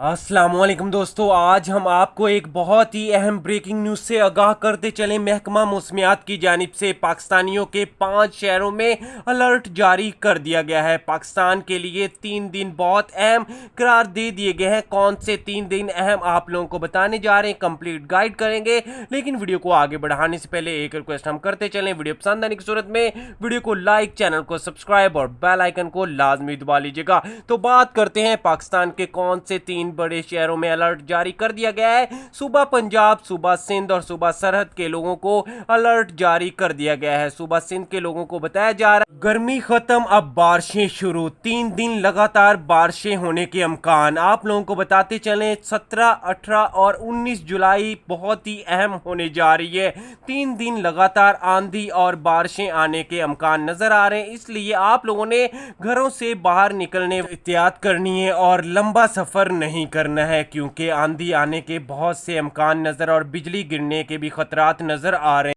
अस्सलाम वालेकुम दोस्तों, आज हम आपको एक बहुत ही अहम ब्रेकिंग न्यूज़ से आगाह करते चले। महकमा मौसमियात की जानिब से पाकिस्तानियों के 5 शहरों में अलर्ट जारी कर दिया गया है। पाकिस्तान के लिए 3 दिन बहुत अहम करार दे दिए गए हैं। कौन से 3 दिन अहम आप लोगों को बताने जा रहे हैं, कंप्लीट गाइड करेंगे। लेकिन वीडियो को आगे बढ़ाने से पहले एक रिक्वेस्ट हम करते चलें, वीडियो पसंद आने की सूरत में वीडियो को लाइक, चैनल को सब्सक्राइब और बेल आइकन को लाजमी दबा लीजिएगा। तो बात करते हैं पाकिस्तान के कौन से 3 बड़े शहरों में अलर्ट जारी कर दिया गया है। सूबा पंजाब, सूबा सिंध और सूबा सरहद के लोगों को अलर्ट जारी कर दिया गया है। सूबा सिंध के लोगों को बताया जा रहा है गर्मी खत्म, अब बारिशें शुरू। 3 दिन लगातार बारिशें होने के अमकान। आप लोगों को बताते चलें 17, 18 और 19 जुलाई बहुत ही अहम होने जा रही है। 3 दिन लगातार आंधी और बारिशें आने के अमकान नजर आ रहे हैं। इसलिए आप लोगों ने घरों से बाहर निकलने एहतियात करनी है और लंबा सफर नहीं करना है, क्योंकि आंधी आने के बहुत से अमकान नजर और बिजली गिरने के भी खतरात नजर आ रहे हैं।